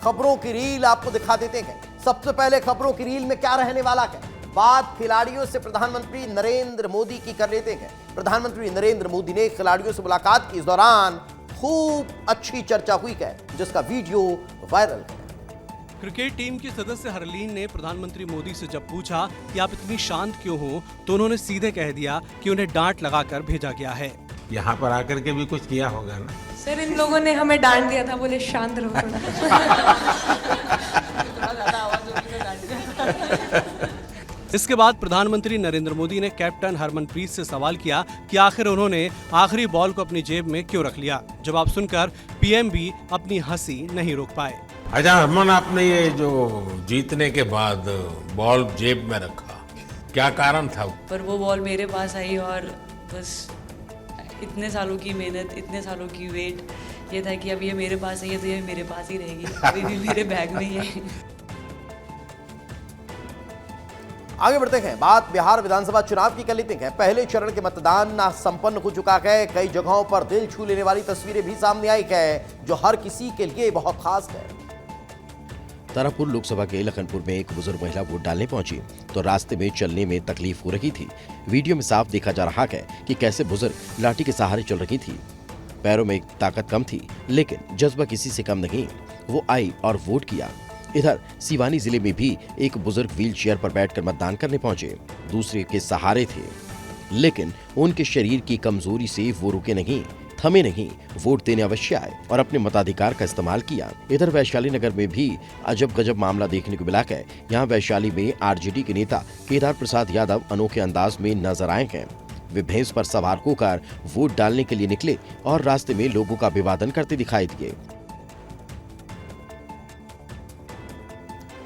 खबरों की रील आपको दिखा देते हैं। सबसे पहले खबरों की रील में क्या रहने वाला है, बात खिलाड़ियों से प्रधानमंत्री नरेंद्र मोदी की कर लेते हैं। प्रधानमंत्री नरेंद्र मोदी ने खिलाड़ियों से मुलाकात की, इस दौरान खूब अच्छी चर्चा हुई है, जिसका वीडियो वायरल है। क्रिकेट टीम के सदस्य हरलीन ने प्रधानमंत्री मोदी से जब पूछा कि आप इतनी शांत क्यों हो, तो उन्होंने सीधे कह दिया कि उन्हें डांट लगाकर भेजा गया है। यहाँ पर आकर के भी कुछ किया होगा ना सर? इन लोगों ने हमें डांट दिया था, बोले शांत रहो थोड़ा। इसके बाद प्रधानमंत्री नरेंद्र मोदी ने कैप्टन हरमनप्रीत से सवाल किया कि आखिर उन्होंने आखिरी बॉल को अपनी जेब में क्यों रख लिया। जवाब सुनकर पीएम भी अपनी हंसी नहीं रोक पाए। अच्छा हरमन, आपने ये जो जीतने के बाद बॉल जेब में रखा, क्या कारण था? पर वो बॉल मेरे पास आई और बस इतने सालों की मेहनत, इतने सालों की वेट, ये था कि अब ये मेरे पास आई है तो ये मेरे पास ही रहेगी, अभी भी मेरे बैग में ही है। आगे बढ़ते हैं, बात बिहार विधानसभा चुनाव की कर लेते हैं। पहले चरण के मतदान संपन्न हो चुका है। कई जगहों पर दिल छू लेने वाली तस्वीरें भी सामने आई है, जो हर किसी के लिए बहुत खास है। तारापुर लोकसभा के लखनपुर में एक बुजुर्ग महिला वोट डालने पहुंची तो रास्ते में चलने में तकलीफ हो रही थी। वीडियो में साफ देखा जा रहा है कि कैसे बुजुर्ग लाठी के सहारे चल रही थी। पैरों में ताकत कम थी, लेकिन जज्बा किसी से कम नहीं। वो आई और वोट किया। इधर सिवानी जिले में भी एक बुजुर्ग व्हील चेयर पर बैठकर मतदान करने पहुंचे। दूसरे के सहारे थे, लेकिन उनके शरीर की कमजोरी से वो रुके नहीं, थमे नहीं, वोट देने अवश्य आए और अपने मताधिकार का इस्तेमाल किया। इधर वैशाली नगर में भी अजब गजब मामला देखने को मिला है। यहाँ वैशाली में आरजेडी के नेता केदार प्रसाद यादव अनोखे अंदाज में नजर आए हैं। वे भैंस पर सवार होकर वोट डालने के लिए निकले और रास्ते में लोगों का अभिवादन करते दिखाई दिए।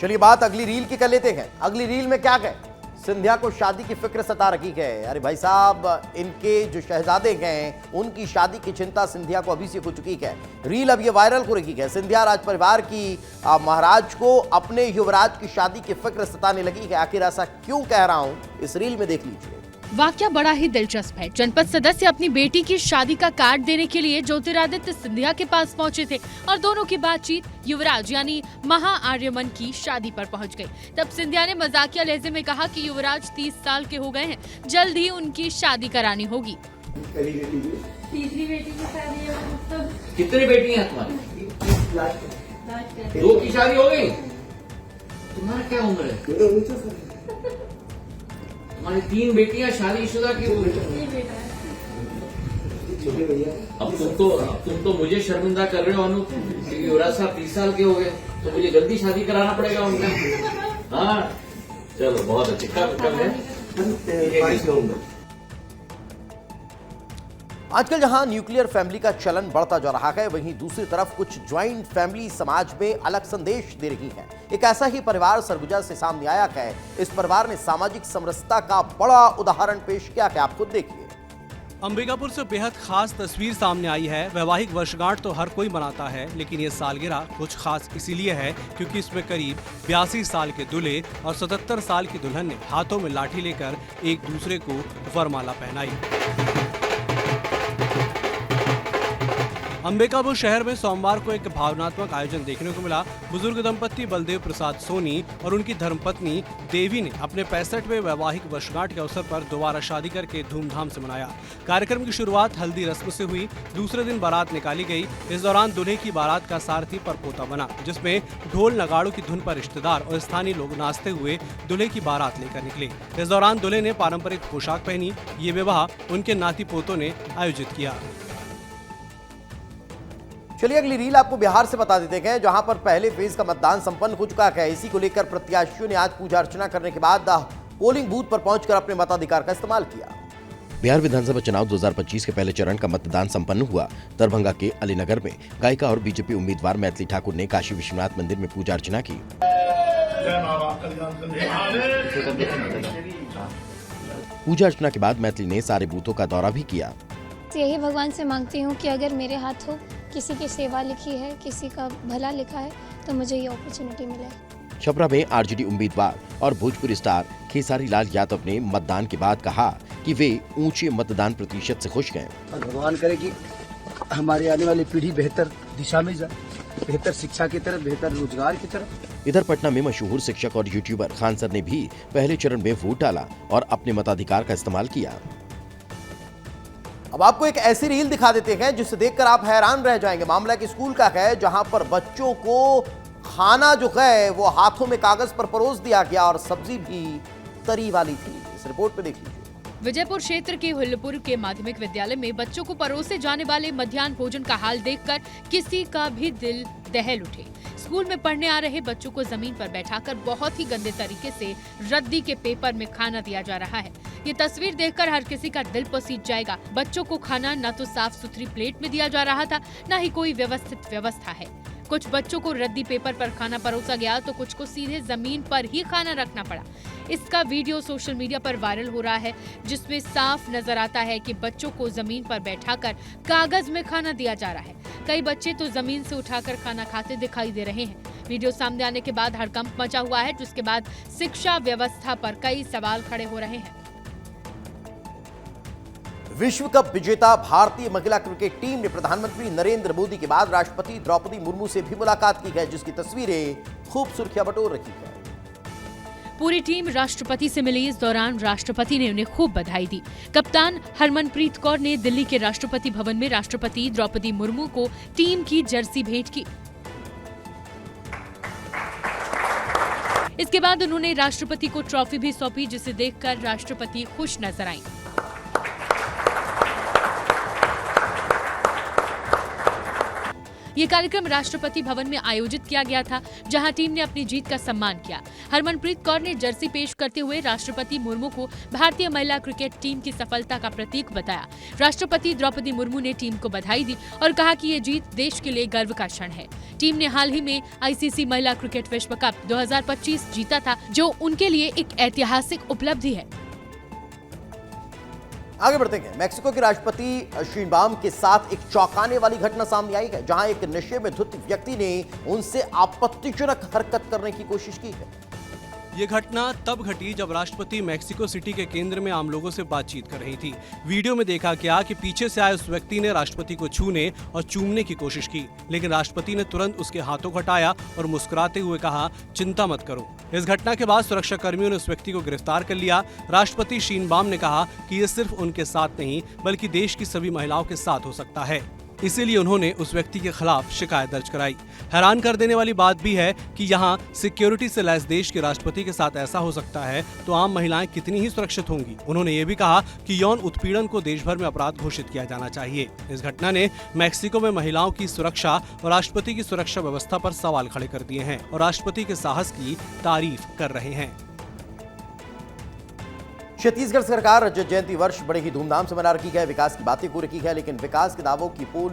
चलिए बात अगली रील की कर लेते हैं। अगली रील में क्या है, सिंधिया को शादी की फिक्र सता रखी है। अरे भाई साहब, इनके जो शहजादे हैं उनकी शादी की चिंता सिंधिया को अभी से हो चुकी है। रील अब ये वायरल हो रही है। सिंधिया राज परिवार की महाराज को अपने युवराज की शादी की फिक्र सताने लगी है। आखिर ऐसा क्यों कह रहा हूं, इस रील में देख लीजिए। वाकया बड़ा ही दिलचस्प है। जनपद सदस्य अपनी बेटी की शादी का कार्ड देने के लिए ज्योतिरादित्य सिंधिया के पास पहुंचे थे और दोनों की बातचीत युवराज यानी महा आर्यमन की शादी पर पहुंच गई। तब सिंधिया ने मजाकिया लहजे में कहा कि युवराज 30 साल के हो गए हैं, जल्द ही उनकी शादी करानी होगी। तीसरी बेटी की शादी है। कितनी बेटी हैं तुम्हारी? 2 की शादी हो गई। तुम्हारा क्या उम्र है? हमारी 3 बेटियां शादीशुदा की हो गई। अब तुम तो मुझे शर्मिंदा कर रहे हो अनु, क्योंकि युवराज साहब 30 साल के हो गए तो मुझे जल्दी शादी कराना पड़ेगा उनका। हाँ चलो बहुत अच्छी। कब है? आजकल जहां न्यूक्लियर फैमिली का चलन बढ़ता जा रहा है, वहीं दूसरी तरफ कुछ ज्वाइंट फैमिली समाज में अलग संदेश दे रही है। एक ऐसा ही परिवार सरगुजा से सामने आया है। इस परिवार ने सामाजिक समरसता का बड़ा उदाहरण पेश किया है, आप खुद देखिए। अंबिकापुर से बेहद खास तस्वीर सामने आई है। वैवाहिक वर्षगांठ तो हर कोई मनाता है, लेकिन ये सालगिरह कुछ खास इसीलिए है क्योंकि इसमें करीब 82 साल के दूल्हे और 77 साल की दुल्हन ने हाथों में लाठी लेकर एक दूसरे को वरमाला पहनाई। अंबिकापुर शहर में सोमवार को एक भावनात्मक आयोजन देखने को मिला। बुजुर्ग दंपति बलदेव प्रसाद सोनी और उनकी धर्मपत्नी देवी ने अपने 65वें वैवाहिक वर्षगांठ के अवसर पर दोबारा शादी करके धूमधाम से मनाया। कार्यक्रम की शुरुआत हल्दी रस्म से हुई। दूसरे दिन बारात निकाली गई। इस दौरान दूल्हे की बारात का सारथी परपोता बना, जिसमें ढोल नगाड़ों की धुन पर रिश्तेदार और स्थानीय लोग नाचते हुए दूल्हे की बारात लेकर निकले। इस दौरान दूल्हे ने पारंपरिक पोशाक पहनी। ये विवाह उनके नाती पोतों ने आयोजित किया। चलिए अगली रील आपको बिहार से बता देते हैं, जहां पर पहले फेज का मतदान संपन्न हो चुका है। इसी को लेकर प्रत्याशियों ने आज पूजा अर्चना करने के बाद पोलिंग बूथ पर पहुंचकर अपने मताधिकार का इस्तेमाल किया। बिहार विधानसभा चुनाव 2025 के पहले चरण का मतदान संपन्न हुआ। दरभंगा के अलीनगर में गायिका और बीजेपी उम्मीदवार मैथिली ठाकुर ने काशी विश्वनाथ मंदिर में पूजा अर्चना की। पूजा अर्चना के बाद मैथिली ने सारे बूथों का दौरा भी किया। यही भगवान से मांगती हूँ कि अगर मेरे हाथों किसी की सेवा लिखी है, किसी का भला लिखा है, तो मुझे ये अपॉर्चुनिटी मिले। छपरा में आरजेडी उम्मीदवार और भोजपुरी स्टार खेसारी लाल यादव ने मतदान के बाद कहा कि वे ऊंचे मतदान प्रतिशत से खुश हैं। भगवान करे कि हमारी आने वाली पीढ़ी बेहतर दिशा में जाए बेहतर शिक्षा की तरफ, बेहतर रोजगार की तरफ। इधर पटना में मशहूर शिक्षक और यूट्यूबर खान सर ने भी पहले चरण में वोट डाला और अपने मताधिकार का इस्तेमाल किया। अब आपको एक ऐसी रील दिखा देते हैं जिसे देखकर आप हैरान रह जाएंगे। मामला एक स्कूल का है जहां पर बच्चों को खाना जो है वो हाथों में कागज पर परोस दिया गया और सब्जी भी तरी वाली थी। इस रिपोर्ट पे देख लीजिए। विजयपुर क्षेत्र के हुल्लपुर के माध्यमिक विद्यालय में बच्चों को परोसे जाने वाले मध्याह्न भोजन का हाल देखकर किसी का भी दिल दहल उठे। स्कूल में पढ़ने आ रहे बच्चों को जमीन पर बैठाकर बहुत ही गंदे तरीके से रद्दी के पेपर में खाना दिया जा रहा है। ये तस्वीर देखकर हर किसी का दिल पसीज जाएगा। बच्चों को खाना न तो साफ सुथरी प्लेट में दिया जा रहा था, न ही कोई व्यवस्थित व्यवस्था है। कुछ बच्चों को रद्दी पेपर पर खाना परोसा गया तो कुछ को सीधे जमीन पर ही खाना रखना पड़ा। इसका वीडियो सोशल मीडिया पर वायरल हो रहा है, जिसमें साफ नजर आता है कि बच्चों को जमीन पर बैठाकर कागज में खाना दिया जा रहा है। कई बच्चे तो जमीन से उठाकर खाना खाते दिखाई दे रहे हैं। वीडियो सामने आने के बाद हड़कंप मचा हुआ है, जिसके बाद शिक्षा व्यवस्था पर कई सवाल खड़े हो रहे हैं। विश्व कप विजेता भारतीय महिला क्रिकेट टीम ने प्रधानमंत्री नरेंद्र मोदी के बाद राष्ट्रपति द्रौपदी मुर्मू से भी मुलाकात की है, जिसकी तस्वीरें खूब सुर्खियां बटोर रही है। पूरी टीम राष्ट्रपति से मिली। इस दौरान राष्ट्रपति ने उन्हें खूब बधाई दी। कप्तान हरमनप्रीत कौर ने दिल्ली के राष्ट्रपति भवन में राष्ट्रपति द्रौपदी मुर्मू को टीम की जर्सी भेंट की। इसके बाद उन्होंने राष्ट्रपति को ट्रॉफी भी सौंपी, जिसे देखकर राष्ट्रपति खुश नजर आईं। ये कार्यक्रम राष्ट्रपति भवन में आयोजित किया गया था, जहां टीम ने अपनी जीत का सम्मान किया। हरमनप्रीत कौर ने जर्सी पेश करते हुए राष्ट्रपति मुर्मू को भारतीय महिला क्रिकेट टीम की सफलता का प्रतीक बताया। राष्ट्रपति द्रौपदी मुर्मू ने टीम को बधाई दी और कहा कि ये जीत देश के लिए गर्व का क्षण है। टीम ने हाल ही में आईसीसी महिला क्रिकेट विश्व कप 2025 जीता था, जो उनके लिए एक ऐतिहासिक उपलब्धि है। आगे बढ़ते हैं। मैक्सिको के राष्ट्रपति शीनबाम के साथ एक चौंकाने वाली घटना सामने आई है, जहां एक नशे में धुत व्यक्ति ने उनसे आपत्तिजनक हरकत करने की कोशिश की है। ये घटना तब घटी जब राष्ट्रपति मैक्सिको सिटी के केंद्र में आम लोगों से बातचीत कर रही थी। वीडियो में देखा गया कि पीछे से आए उस व्यक्ति ने राष्ट्रपति को छूने और चूमने की कोशिश की, लेकिन राष्ट्रपति ने तुरंत उसके हाथों को हटाया और मुस्कुराते हुए कहा, चिंता मत करो। इस घटना के बाद सुरक्षा कर्मियों ने उस व्यक्ति को गिरफ्तार कर लिया। राष्ट्रपति शीनबाम ने कहा कि ये सिर्फ उनके साथ नहीं बल्कि देश की सभी महिलाओं के साथ हो सकता है, इसीलिए उन्होंने उस व्यक्ति के खिलाफ शिकायत दर्ज कराई। हैरान कर देने वाली बात भी है कि यहाँ सिक्योरिटी से लैस देश के राष्ट्रपति के साथ ऐसा हो सकता है तो आम महिलाएं कितनी ही सुरक्षित होंगी। उन्होंने ये भी कहा कि यौन उत्पीड़न को देश भर में अपराध घोषित किया जाना चाहिए। इस घटना ने मैक्सिको में महिलाओं की सुरक्षा और राष्ट्रपति की सुरक्षा व्यवस्था पर सवाल खड़े कर दिए हैं और राष्ट्रपति के साहस की तारीफ कर रहे हैं। छत्तीसगढ़ सरकार रजत जयंती वर्ष बड़े ही धूमधाम से मना रखी है। विकास की बातें हो रखी है, लेकिन विकास के दावों की पोल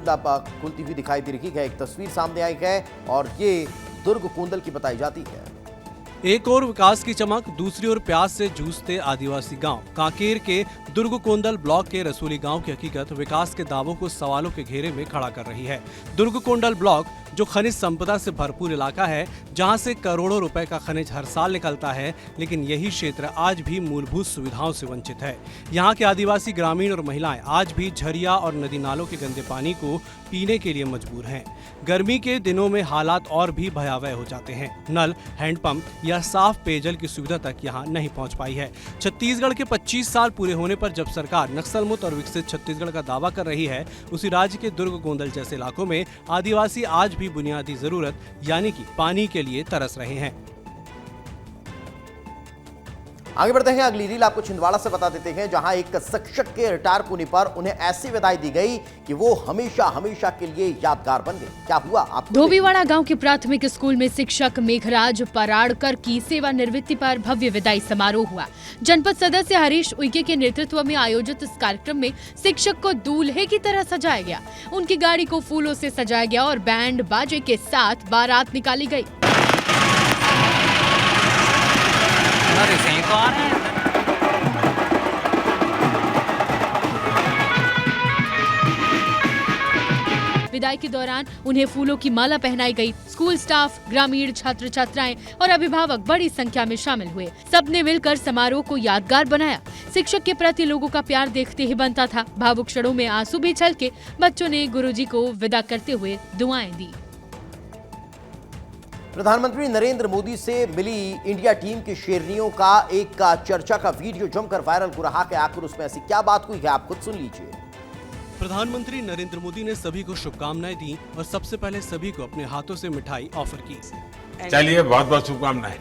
खुलती हुई दिखाई दे रही है। एक तस्वीर सामने आई है और ये दुर्ग कोंदल की बताई जाती है। एक और विकास की चमक, दूसरी ओर प्यास से जूझते आदिवासी गांव। कांकेर के दुर्ग कोंदल ब्लॉक के रसूली गांव की हकीकत विकास के दावों को सवालों के घेरे में खड़ा कर रही है। दुर्ग कोंडल ब्लॉक जो खनिज संपदा से भरपूर इलाका है, जहां से करोड़ों रुपए का खनिज हर साल निकलता है, लेकिन यही क्षेत्र आज भी मूलभूत सुविधाओं से वंचित है। यहाँ के आदिवासी ग्रामीण और महिलाएं आज भी झरिया और नदी नालों के गंदे पानी को पीने के लिए मजबूर हैं। गर्मी के दिनों में हालात और भी भयावह हो जाते हैं। नल, हैंडपंप या साफ पेयजल की सुविधा तक यहाँ नहीं पहुँच पाई है। छत्तीसगढ़ के 25 साल पूरे होने पर जब सरकार नक्सल मुक्त और विकसित छत्तीसगढ़ का दावा कर रही है, उसी राज्य के दुर्ग गोंदल जैसे इलाकों में आदिवासी आज भी बुनियादी जरूरत यानी कि पानी के लिए तरस रहे हैं। आगे बढ़ते हैं। अगली रील आपको छिंदवाड़ा से बता देते हैं, जहां एक शिक्षक के रिटायर होने पर उन्हें ऐसी विदाई दी गई कि वो हमेशा हमेशा के लिए यादगार बन गए। क्या हुआ आपको? धोबीवाड़ा गांव के प्राथमिक स्कूल में शिक्षक मेघराज पराड़कर की सेवानिवृत्ति पर भव्य विदाई समारोह हुआ। जनपद सदस्य हरीश उइके के नेतृत्व में आयोजित इस कार्यक्रम में शिक्षक को दूल्हे की तरह सजाया गया। उनकी गाड़ी को फूलों से सजाया गया और बैंड बाजे के साथ बारात निकाली गई। विदाई के दौरान उन्हें फूलों की माला पहनाई गई। स्कूल स्टाफ, ग्रामीण, छात्र छात्राएं और अभिभावक बड़ी संख्या में शामिल हुए। सबने मिलकर समारोह को यादगार बनाया। शिक्षक के प्रति लोगों का प्यार देखते ही बनता था। भावुक क्षणों में आंसू भी छलके बच्चों ने गुरुजी को विदा करते हुए दुआएं दी। प्रधानमंत्री नरेंद्र मोदी से मिली इंडिया टीम की शेरनियों का एक चर्चा का वीडियो जमकर वायरल हो रहा है। आखिर उसमें ऐसी क्या बात हुई है, आप खुद सुन लीजिए। प्रधानमंत्री नरेंद्र मोदी ने सभी को शुभकामनाएं दी और सबसे पहले सभी को अपने हाथों से मिठाई ऑफर की। चलिए, बहुत बहुत शुभकामनाएं।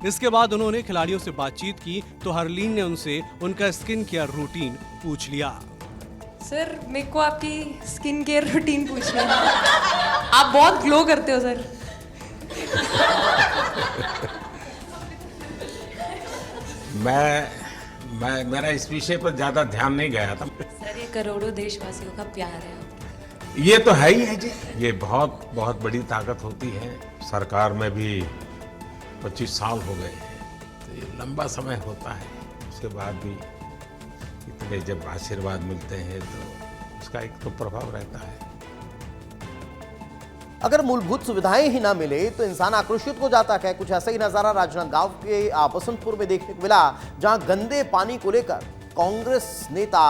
इसके बाद उन्होंने खिलाड़ियों से बातचीत की तो हरलीन ने उनसे उनका स्किन केयर रूटीन पूछ लिया। सर, मेरे को आपकी स्किन केयर रूटीन पूछना है। आप बहुत ग्लो करते हो सर। मेरा इस विषय पर ज्यादा ध्यान नहीं गया था। सर, ये करोड़ों देशवासियों का प्यार है। ये तो है ही है जी, ये बहुत बहुत बड़ी ताकत होती है। सरकार में भी 25 साल हो गए हैं, तो ये लंबा समय होता है। उसके बाद भी इतने जब आशीर्वाद मिलते हैं तो उसका एक तो प्रभाव रहता है। अगर मूलभूत सुविधाएं ही ना मिले तो इंसान आक्रोशित हो जाता है। कुछ ऐसा ही नजारा राजनांदगांव के बसंतपुर में देखने को मिला, जहां गंदे पानी को लेकर कांग्रेस नेता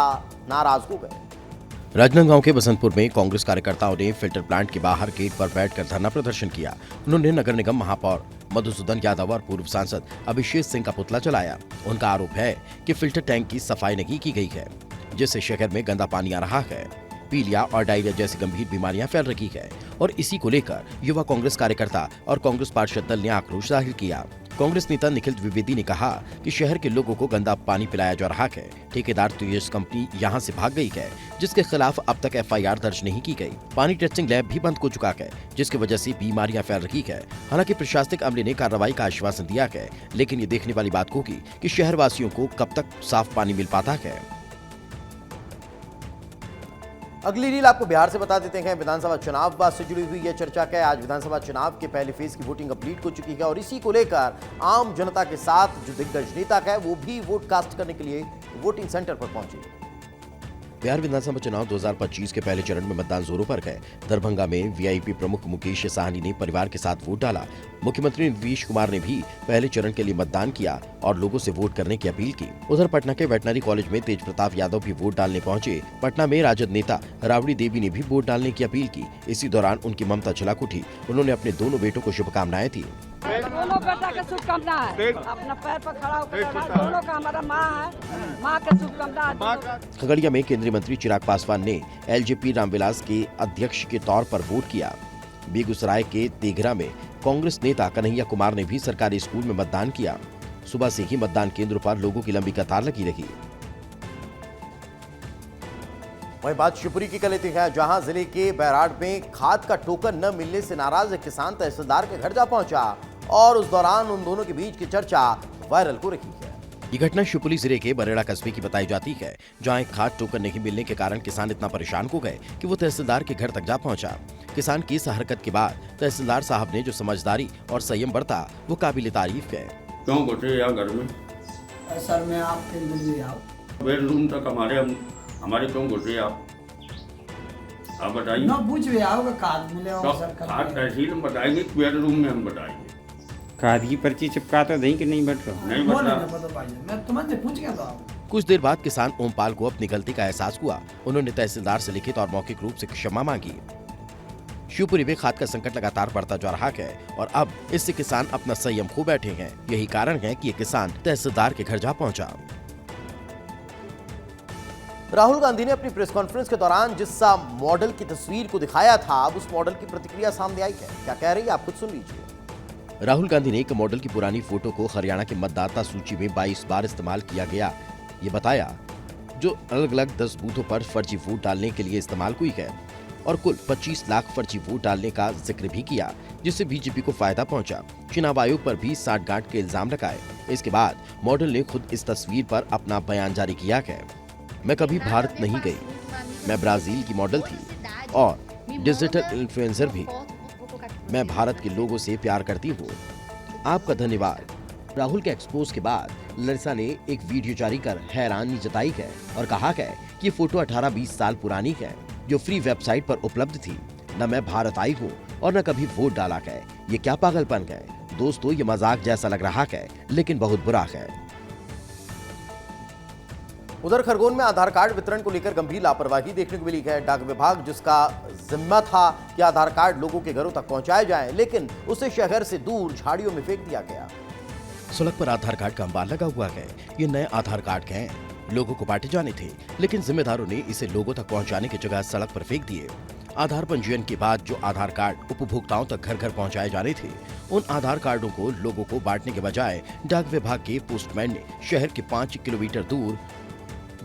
नाराज हो गए। राजनांदगांव के बसंतपुर में कांग्रेस कार्यकर्ताओं ने फिल्टर प्लांट के बाहर गेट पर बैठकर धरना प्रदर्शन किया। उन्होंने नगर निगम महापौर मधुसूदन यादव और पूर्व सांसद अभिषेक सिंह का पुतला जलाया। उनका आरोप है कि फिल्टर टैंक की सफाई नहीं की गई है, जिससे शहर में गंदा पानी आ रहा है। पीलिया और डायरिया जैसी गंभीर बीमारियां फैल रही है और इसी को लेकर युवा कांग्रेस कार्यकर्ता और कांग्रेस पार्षद दल ने आक्रोश जाहिर किया। कांग्रेस नेता निखिल द्विवेदी ने कहा कि शहर के लोगों को गंदा पानी पिलाया जा रहा है। ठेकेदार तेजस कंपनी यहां से भाग गई है, जिसके खिलाफ अब तक FIR दर्ज नहीं की गई। पानी टेस्टिंग लैब भी बंद हो चुका है, जिसकी वजह से बीमारियां फैल रही है। हालांकि प्रशासनिक अमले ने कार्रवाई का आश्वासन दिया है, लेकिन ये देखने वाली बात होगी कि शहरवासियों को कब तक साफ पानी मिल पाता है। अगली रील आपको बिहार से बता देते हैं। विधानसभा चुनाव से जुड़ी हुई यह चर्चा है। आज विधानसभा चुनाव के पहले फेज की वोटिंग कंप्लीट हो चुकी है और इसी को लेकर आम जनता के साथ जो दिग्गज नेता है वो भी वोट कास्ट करने के लिए वोटिंग सेंटर पर पहुंचे। बिहार विधानसभा चुनाव 2025 के पहले चरण में मतदान जोरों पर है। दरभंगा में VIP प्रमुख मुकेश साहनी ने परिवार के साथ वोट डाला। मुख्यमंत्री नीतीश कुमार ने भी पहले चरण के लिए मतदान किया और लोगों से वोट करने की अपील की। उधर पटना के वेटनरी कॉलेज में तेज प्रताप यादव भी वोट डालने पहुंचे। पटना में राजद नेता राबड़ी देवी ने भी वोट डालने की अपील की। इसी दौरान उनकी ममता छलक उठी। उन्होंने अपने दोनों बेटों को शुभकामनाएं दी। दोनों बेटा के शुभकामनाएं, अपना पैर पर खड़ा होकर दोनों का हमारा माँ है, माँ के शुभकामनाएं। खगड़िया में केंद्रीय मंत्री चिराग पासवान ने LJP रामविलास के अध्यक्ष के तौर पर वोट किया। बेगूसराय के तेघरा में कांग्रेस नेता कन्हैया कुमार ने भी सरकारी स्कूल में मतदान किया। सुबह से ही मतदान केंद्रों पर लोगों की लंबी कतार लगी रही। वहीं बात शिवपुरी की कर लेते हैं, जहां जिले के बैराड़ में खाद का टोकन न मिलने से नाराज एक किसान तहसीलदार के घर जा पहुंचा और उस दौरान उन दोनों के बीच की चर्चा वायरल हो रही है। ये घटना शिवपुरी जिले के बरेड़ा कस्बे की बताई जाती है, जहां एक खाद टोकन नहीं मिलने के कारण किसान इतना परेशान हो गए कि वो तहसीलदार के घर तक जा पहुंचा। किसान की इस हरकत के बाद तहसीलदार साहब ने जो समझदारी और संयम बरता वो काबिल तारीफ है। क्यों घुसे या घर में? सर मैं आपके दिल्ली आओ बेडरूम तक हमारे क्यों घुसे आप बताइए ना। पूछ भी आओगे खाद मिले खाद तहसील में बताएंगे, बेडरूम में हम बताएंगे। खाद की पर्ची चिपका तो दें कि नहीं बट नहीं बता, मैं तुमसे पूछ गया था। कुछ देर बाद किसान ओमपाल को अपनी गलती का एहसास हुआ। उन्होंने तहसीलदार से लिखित और मौखिक रूप से क्षमा मांगी। शिवपुरी में खाद का संकट लगातार बढ़ता जा रहा है और अब इससे किसान अपना संयम खो बैठे हैं। यही कारण है कि ये किसान तहसीलदार के घर जा पहुंचा। राहुल गांधी ने अपनी प्रेस कॉन्फ्रेंस के दौरान जिस मॉडल की तस्वीर को दिखाया था, अब उस मॉडल की प्रतिक्रिया सामने आई है। क्या कह रही है आप खुद सुन लीजिए। राहुल गांधी ने एक मॉडल की पुरानी फोटो को हरियाणा की मतदाता सूची में 22 बार इस्तेमाल किया गया ये बताया, जो अलग अलग 10 बूथों पर फर्जी वोट डालने के लिए इस्तेमाल हुई है और कुल 25 लाख फर्जी वोट डालने का जिक्र भी किया, जिससे बीजेपी को फायदा पहुंचा। चुनाव आयोग पर भी साठगांठ के इल्जाम लगाए। इसके बाद मॉडल ने खुद इस तस्वीर पर अपना बयान जारी किया है। मैं कभी भारत नहीं गई, मैं ब्राजील की मॉडल थी और डिजिटल इन्फ्लुएंसर भी। मैं भारत के लोगों से प्यार करती हूँ। आपका धन्यवाद। राहुल के एक्सपोज के बाद लरिसा ने एक वीडियो जारी कर हैरानी जताई है और कहा है कि ये फोटो 18-20 साल पुरानी है, जो फ्री वेबसाइट पर उपलब्ध थी। न मैं भारत आई हूँ और न कभी वोट डाला है। ये क्या पागलपन है दोस्तों, ये मजाक जैसा लग रहा है लेकिन बहुत बुरा है। उधर खरगोन में आधार कार्ड वितरण को लेकर गंभीर लापरवाही देखने को मिली है। डाक विभाग, जिसका जिम्मा था कि आधार कार्ड लोगों के घरों तक पहुंचाए जाएं, लेकिन उसे शहर से दूर झाड़ियों में फेंक दिया गया। सड़क पर आधार कार्ड का अंबार लगा हुआ है। ये नए आधार कार्ड हैं, लोगों को बांटे जाने थे, लेकिन जिम्मेदारों ने इसे लोगों तक पहुंचाने की जगह सड़क पर फेंक दिए। आधार पंजीयन के बाद जो आधार कार्ड उपभोक्ताओं तक घर घर पहुंचाए जाने थे, उन आधार कार्डों को लोगों को बांटने के बजाय डाक विभाग के पोस्टमैन ने शहर के 5 किलोमीटर दूर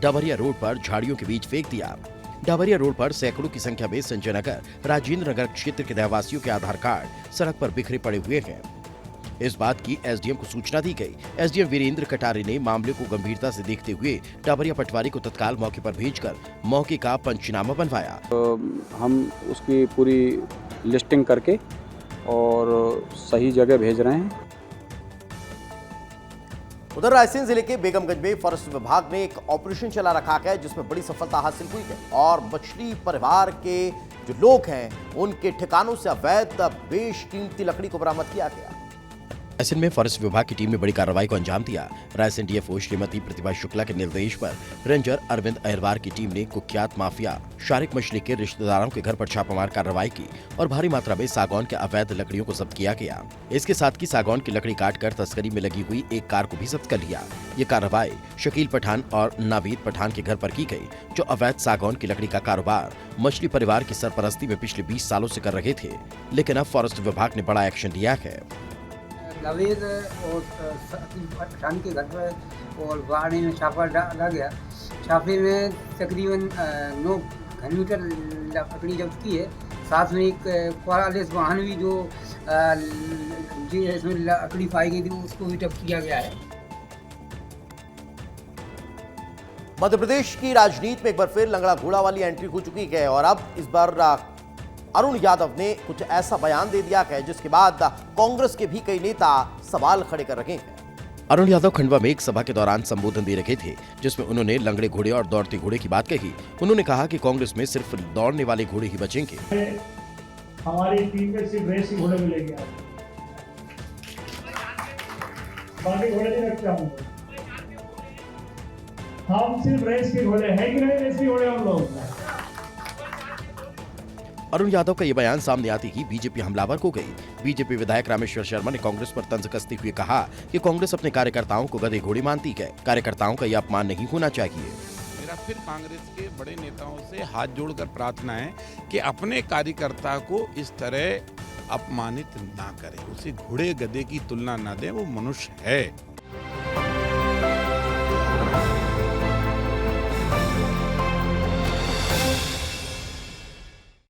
डाबरिया रोड पर झाड़ियों के बीच फेंक दिया। डाबरिया रोड पर सैकड़ों की संख्या में संजय नगर, राजेंद्र नगर क्षेत्र के रहवासियों के आधार कार्ड सड़क पर बिखरे पड़े हुए हैं। इस बात की एसडीएम को सूचना दी गई। एसडीएम वीरेंद्र कटारे ने मामले को गंभीरता से देखते हुए डाबरिया पटवारी को तत्काल मौके पर भेजकर मौके का पंचनामा बनवाया। हम उसकी पूरी लिस्टिंग करके और सही जगह भेज रहे हैं। उधर रायसेन जिले के बेगमगंज में फॉरेस्ट विभाग ने एक ऑपरेशन चला रखा है, जिसमें बड़ी सफलता हासिल हुई है और मछली परिवार के जो लोग हैं उनके ठिकानों से अवैध बेशकीमती लकड़ी को बरामद किया गया। रायसेन में फॉरेस्ट विभाग की टीम ने बड़ी कार्रवाई को अंजाम दिया। रायसेन डीएफओ श्रीमती प्रतिभा शुक्ला के निर्देश पर रेंजर अरविंद अहिरवार की टीम ने कुख्यात माफिया शारिक मछली के रिश्तेदारों के घर पर छापामार कार्रवाई की और भारी मात्रा में सागौन के अवैध लकड़ियों को जब्त किया गया। इसके साथ ही सागौन की लकड़ी काटकर तस्करी में लगी हुई एक कार को भी जब्त कर लिया। ये कार्रवाई शकील पठान और नावीद पठान के घर पर की गई, जो अवैध सागौन की लकड़ी का कारोबार मछली परिवार की सरपरस्ती में पिछले 20 सालों से कर रहे थे। लेकिन अब फॉरेस्ट विभाग ने बड़ा एक्शन लिया है। नवीद और पठान के घर पर और वाड़ी में छापा डाला गया। छापे में तकरीबन 9 घनमीटर लकड़ी जब्त की है। साथ में एक 44 वाहन भी जो इसमें लकड़ी पाई गई थी उसको भी जब्त किया गया है। मध्य प्रदेश की राजनीति में एक बार फिर लंगड़ा घोड़ा वाली एंट्री हो चुकी है और अब इस बार अरुण यादव ने कुछ ऐसा बयान दे दिया है जिसके बाद कांग्रेस के भी कई नेता सवाल खड़े कर रहे हैं। अरुण यादव खंडवा में एक सभा के दौरान संबोधन दे रहे थे, जिसमें उन्होंने लंगड़े घोड़े और दौड़ते घोड़े की बात कही। उन्होंने कहा कि कांग्रेस में सिर्फ दौड़ने वाले घोड़े ही बचेंगे। हमारी टीम में सिर्फ रेस के घोड़े मिलेंगे, बाकी घोड़े नहीं रखते हम सिर्फ रेस के घोड़े हैं कि नहीं? रेस के घोड़े हम लोग। अरुण यादव का ये बयान सामने आते ही बीजेपी हमलावर हो गई। बीजेपी विधायक रामेश्वर शर्मा ने कांग्रेस पर तंज कसते हुए कहा कि कांग्रेस अपने कार्यकर्ताओं को गधे घोड़े मानती है। कार्यकर्ताओं का यह अपमान नहीं होना चाहिए। मेरा फिर कांग्रेस के बड़े नेताओं से हाथ जोड़कर प्रार्थना है कि अपने कार्यकर्ता को इस तरह अपमानित ना करें, उसे घोड़े गधे की तुलना ना दें। वो मनुष्य है।